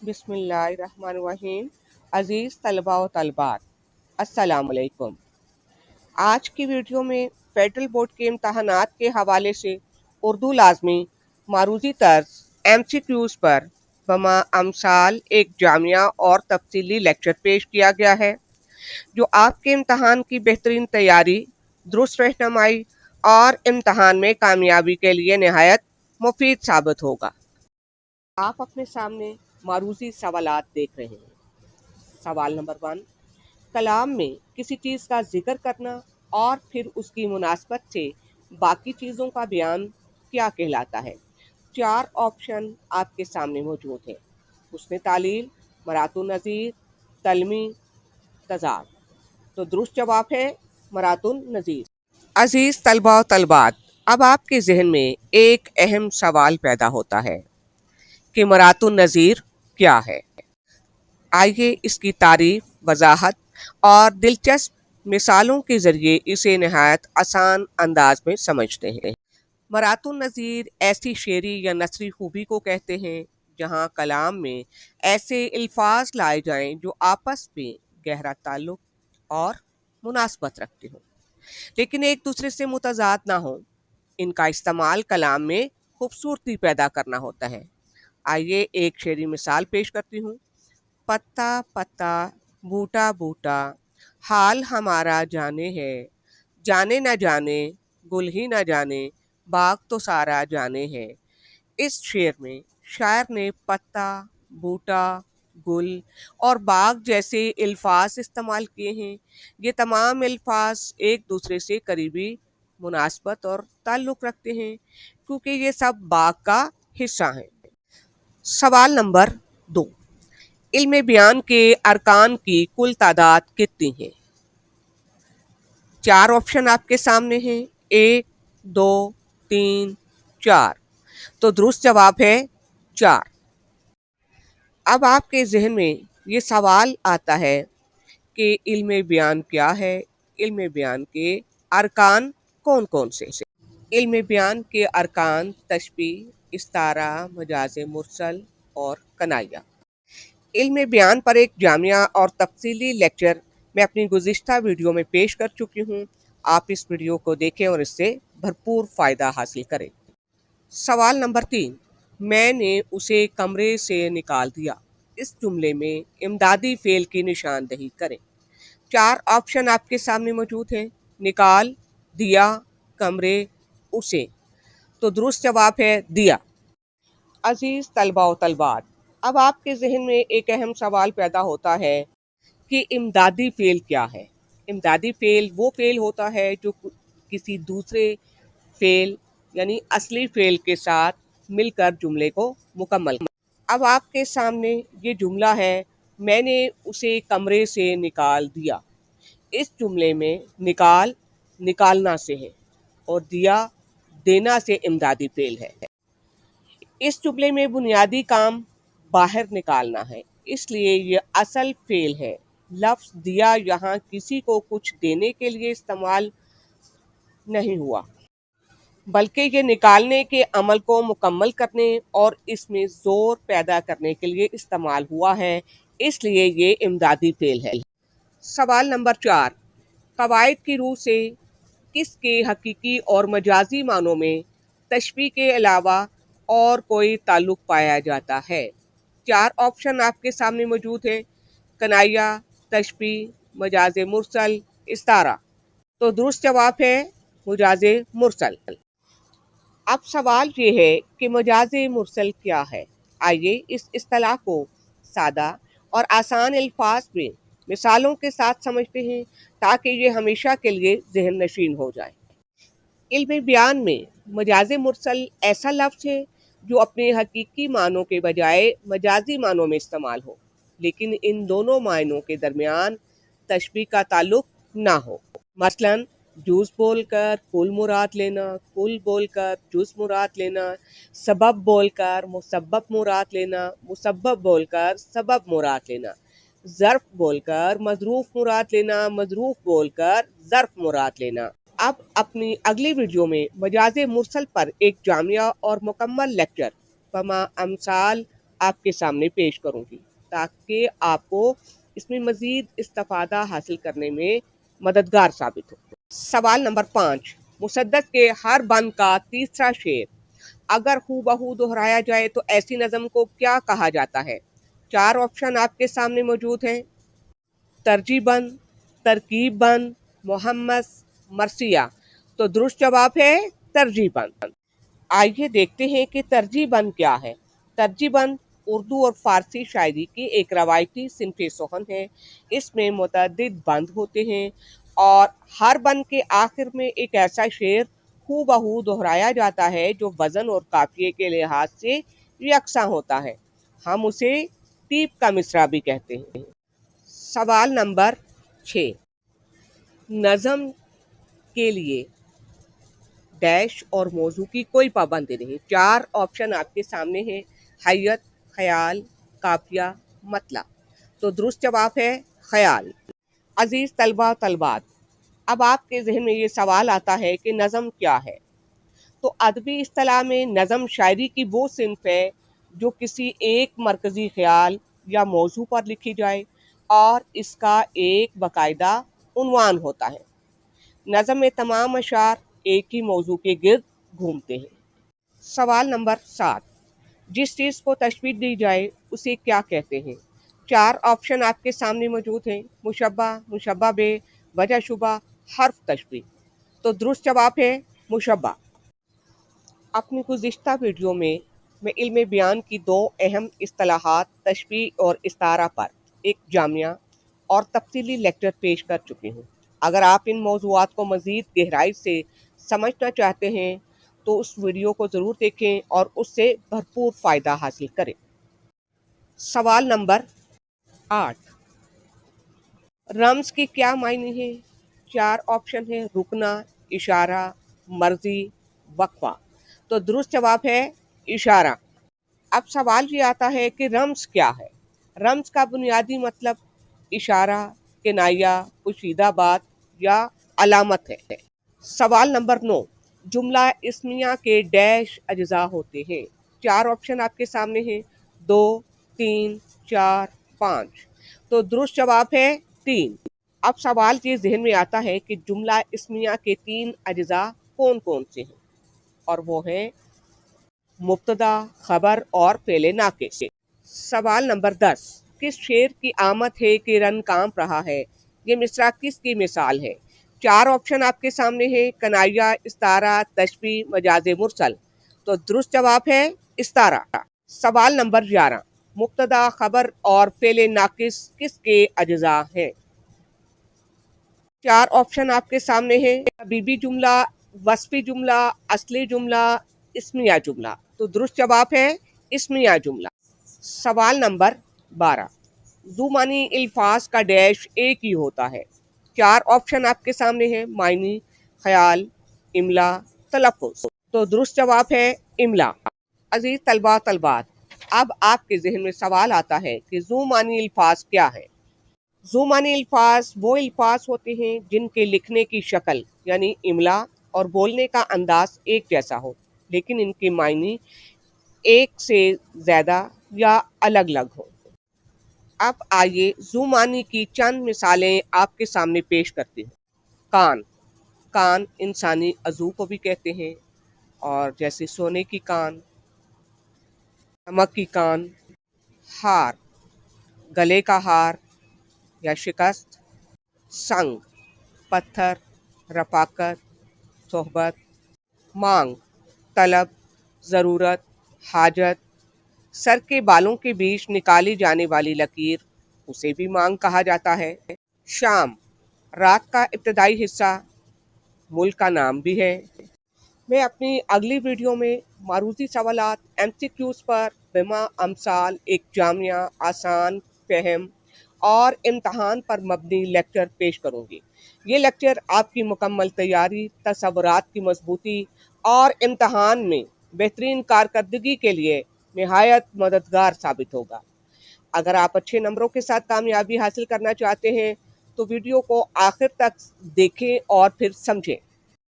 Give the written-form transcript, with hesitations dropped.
बिस्मिल्लाहिर्रहमानिर्रहीम। अज़ीज़ तलबा व तलबात, अस्सलाम वालेकुम। आज की वीडियो में फेडरल बोर्ड के इम्तहानात के हवाले से उर्दू लाज़मी मारूज़ी तर्ज MCQs पर बमा अमसाल एक जामिया और तफसीली लेक्चर पेश किया गया है, जो आपके इम्तहान की बेहतरीन तैयारी, दुरुस्त रहनुमाई और इम्तहान में कामयाबी के लिए नहायत मुफीद साबित होगा। आप अपने सामने मारूज़ी सवालात देख रहे हैं। सवाल नंबर 1, कलाम में किसी चीज़ का जिक्र करना और फिर उसकी मुनासबत से बाकी चीज़ों का बयान क्या कहलाता है? 4 ऑप्शन आपके सामने मौजूद हैं। हुस्न तालील, मरातुन नज़ीर, तलमी, तज़ाद। तो दुरुस्त जवाब है मरातुन नज़ीर। अजीज़ तलबा व तलबात, अब आपके जहन में एक अहम सवाल पैदा होता है कि मरातुन नज़ीर क्या है। आइए इसकी तारीफ, वजाहत और दिलचस्प मिसालों के ज़रिए इसे नहायत आसान अंदाज में समझते हैं। मरातुन नज़ीर ऐसी शेरी या नसरी खूबी को कहते हैं जहाँ कलाम में ऐसे अल्फाज लाए जाएं जो आपस में गहरा ताल्लुक और मुनासबत रखते हों, लेकिन एक दूसरे से मुतजाद ना हो। इनका इस्तेमाल कलाम में खूबसूरती पैदा करना होता है। आइए एक शेरी मिसाल पेश करती हूँ। पत्ता पत्ता, बूटा बूटा, हाल हमारा जाने है, जाने न जाने, गुल ही न जाने, बाग तो सारा जाने है। इस शेर में शायर ने पत्ता, बूटा, गुल और बाग जैसे अल्फाज इस्तेमाल किए हैं। ये तमाम अल्फाज एक दूसरे से करीबी मुनासबत और ताल्लुक़ रखते हैं, क्योंकि ये सब बाग का हिस्सा हैं। सवाल नंबर 2, इल्म बयान के अरकान की कुल तादाद कितनी है? 4 ऑप्शन आपके सामने हैं, 1, 2, 3, 4। तो दुरुस्त जवाब है 4। अब आपके जहन में ये सवाल आता है कि इल्म बयान क्या है? इल्म बयान के अरकान कौन कौन से? इल्म बयान के अरकान तशबीह, इस्तारा, मजाज मुरसल और कनाया। इल्म बयान पर एक जामिया और तफसीली लेक्चर मैं अपनी गुज़िश्ता वीडियो में पेश कर चुकी हूँ। आप इस वीडियो को देखें और इससे भरपूर फ़ायदा हासिल करें। सवाल नंबर 3, मैंने उसे कमरे से निकाल दिया। इस जुमले में इमदादी फ़ेल की निशानदही करें। 4 ऑप्शन आपके सामने मौजूद हैं, निकाल, दिया, कमरे, उसे। तो दुरुस्त जवाब है दिया। अजीज़ तलबा व तलबात, अब आपके जहन में एक अहम सवाल पैदा होता है कि इमदादी फ़ेल क्या है? इमदादी फ़ेल वो फ़ेल होता है जो किसी दूसरे फ़ेल यानी असली फ़ेल के साथ मिलकर जुमले को मुकम्मल। अब आपके सामने ये जुमला है, मैंने उसे कमरे से निकाल दिया। इस जुमले में निकाल निकालना से है और दिया देना से इमदादी फ़ेल है। इस जुमले में बुनियादी काम बाहर निकालना है, इसलिए ये असल फ़ेल है। लफ्ज़ दिया यहाँ किसी को कुछ देने के लिए इस्तेमाल नहीं हुआ, बल्कि ये निकालने के अमल को मुकम्मल करने और इसमें ज़ोर पैदा करने के लिए इस्तेमाल हुआ है, इसलिए ये इमदादी फ़ेल है। सवाल नंबर 4, कवायद की रूह से किसके हकीकी और मजाजी मानों में तशबीह के अलावा और कोई ताल्लुक पाया जाता है? 4 ऑप्शन आपके सामने मौजूद हैं, कनाया, तशबीह, मजाज मुरसल, इस्तारा। तो दुरुस्त जवाब है मजाज मुरसल। अब सवाल ये है कि मजाज मुरसल क्या है? आइए इस इस्तिलाह को सादा और आसान अल्फाज में मिसालों के साथ समझते हैं, ताकि ये हमेशा के लिए ज़हन नशीन हो जाए। इल्म बयान में मजाज मुरसल ऐसा लफ्ज़ है जो अपने हकीकी मानों के बजाय मजाजी मानों में इस्तेमाल हो, लेकिन इन दोनों मायनों के दरमियान तशबीह का ताल्लुक ना हो। मसलन जूस बोलकर कुल मुराद लेना, कुल बोलकर जुस मुराद लेना, सबब बोलकर मुसब्बब मुराद लेना, मुसब्बब बोलकर सबब मुराद लेना, ज़र्फ़ बोलकर मज़रूफ़ मुराद लेना, मज़रूफ़ बोलकर ज़र्फ़ मुराद लेना। अब अपनी अगली वीडियो में मजाज मुरसल पर एक जामिया और मुकम्मल लेक्चर बमा अमसाल آپ کے سامنے پیش کروں گی تاکہ آپ کو اس میں مزید استفادہ حاصل کرنے میں مددگار ثابت ہو۔ سوال نمبر 5، مسدس کے ہر بند کا تیسرا شعر اگر ہو بہو دہرایا جائے تو ایسی نظم کو کیا کہا جاتا ہے؟ 4 آپشن آپ کے سامنے موجود ہیں: ترجیح بند، ترکیب بند، محمس، مرثیہ۔ تو درست جواب ہے ترجیح بند۔ آئیے دیکھتے ہیں کہ ترجیح بند کیا ہے۔ ترجیح بند اردو اور فارسی شاعری کی ایک روایتی صنف سخن ہے۔ اس میں متعدد بند ہوتے ہیں اور ہر بند کے آخر میں ایک ایسا شعر ہو بہو دہرایا جاتا ہے جو وزن اور قافیے کے لحاظ سے یکساں ہوتا ہے۔ ہم اسے ٹیپ کا مصرع بھی کہتے ہیں۔ سوال نمبر 6، نظم کے لیے ڈیش اور موضوع کی کوئی پابندی نہیں۔ 4 آپشن آپ کے سامنے ہیں: حیت، خیال، قافیہ، مطلع۔ تو درست جواب ہے خیال۔ عزیز طلبہ طالبات، اب آپ کے ذہن میں یہ سوال آتا ہے کہ نظم کیا ہے؟ تو ادبی اصطلاح میں نظم شاعری کی وہ صنف ہے جو کسی ایک مرکزی خیال یا موضوع پر لکھی جائے اور اس کا ایک باقاعدہ عنوان ہوتا ہے۔ نظم میں تمام اشعار ایک ہی موضوع کے گرد گھومتے ہیں۔ سوال نمبر 7، جس چیز کو تشبیہ دی جائے اسے کیا کہتے ہیں؟ 4 آپشن آپ کے سامنے موجود ہیں: مشبہ، مشبہ بہ، وجہ شبہ، حرف تشبیہ۔ تو درست جواب ہے مشبہ۔ اپنی گزشتہ ویڈیو میں علم بیان کی 2 اہم اصطلاحات تشبیہ اور استعارہ پر ایک جامعہ اور تفصیلی لیکچر پیش کر چکی ہوں۔ اگر آپ ان موضوعات کو مزید گہرائی سے سمجھنا چاہتے ہیں تو اس ویڈیو کو ضرور دیکھیں اور اس سے بھرپور فائدہ حاصل کریں۔ سوال نمبر 8، رمز کے کیا معنی ہیں؟ 4 آپشن ہیں: رکنا، اشارہ، مرضی، وقفہ۔ تو درست جواب ہے اشارہ۔ اب سوال یہ آتا ہے کہ رمز کیا ہے؟ رمز کا بنیادی مطلب اشارہ، کنایہ، پوشیدہ بات یا علامت ہے۔ سوال نمبر 9، جملہ اسمیہ کے ڈیش اجزاء ہوتے ہیں؟ 4 آپشن آپ کے سامنے ہیں: 2، 3، 4، 5۔ تو درست جواب ہے 3۔ اب سوال یہ ذہن میں آتا ہے کہ جملہ اسمیہ کے 3 اجزاء کون کون سے ہیں؟ اور وہ ہیں مبتدا، خبر اور فعل ناقص۔ سوال نمبر 10، کس شعر کی آمد ہے کہ رن کانپ رہا ہے؟ یہ مصرع کس کی مثال ہے؟ 4 آپشن آپ کے سامنے ہیں: کنایہ، استعارہ، تشبیہ، مجاز مرسل۔ تو درست جواب ہے استعارہ۔ سوال نمبر 11، مبتدا، خبر اور فعل ناقص کس کے اجزاء ہیں؟ 4 آپشن آپ کے سامنے ہیں: تبیبی جملہ، وصفی جملہ، اصلی جملہ، اسمیہ جملہ۔ تو درست جواب ہے اسمیہ جملہ۔ سوال نمبر 12، ذو معنی الفاظ کا ڈیش ایک ہی ہوتا ہے؟ 4 آپشن آپ کے سامنے ہیں: معنی، خیال، املا، تلفظ۔ تو درست جواب ہے املا۔ عزیز طلبہ طالبات، اب آپ کے ذہن میں سوال آتا ہے کہ ذو معنی الفاظ کیا ہے؟ ذو معنی الفاظ وہ الفاظ ہوتے ہیں جن کے لکھنے کی شکل یعنی املا اور بولنے کا انداز ایک جیسا ہو لیکن ان کے معنی ایک سے زیادہ یا الگ الگ ہوں۔ اب آئیے ذو معنی کی چند مثالیں آپ کے سامنے پیش کرتی ہوں۔ کان، کان انسانی عضو کو بھی کہتے ہیں، اور جیسے سونے کی کان، نمک کی کان۔ ہار، گلے کا ہار یا شکست۔ سنگ، پتھر، رفاقت، صحبت۔ مانگ، طلب، ضرورت، حاجت۔ سر کے بالوں کے بیچ نکالی جانے والی لکیر، اسے بھی مانگ کہا جاتا ہے۔ شام، رات کا ابتدائی حصہ، ملک کا نام بھی ہے۔ میں اپنی اگلی ویڈیو میں معروضی سوالات MCQs پر بما امثال ایک جامع، آسان فہم اور امتحان پر مبنی لیکچر پیش کروں گی۔ یہ لیکچر آپ کی مکمل تیاری، تصورات کی مضبوطی اور امتحان میں بہترین کارکردگی کے لیے نہایت مددگار ثابت ہوگا۔ اگر آپ اچھے نمبروں کے ساتھ کامیابی حاصل کرنا چاہتے ہیں تو ویڈیو کو آخر تک دیکھیں اور پھر سمجھیں۔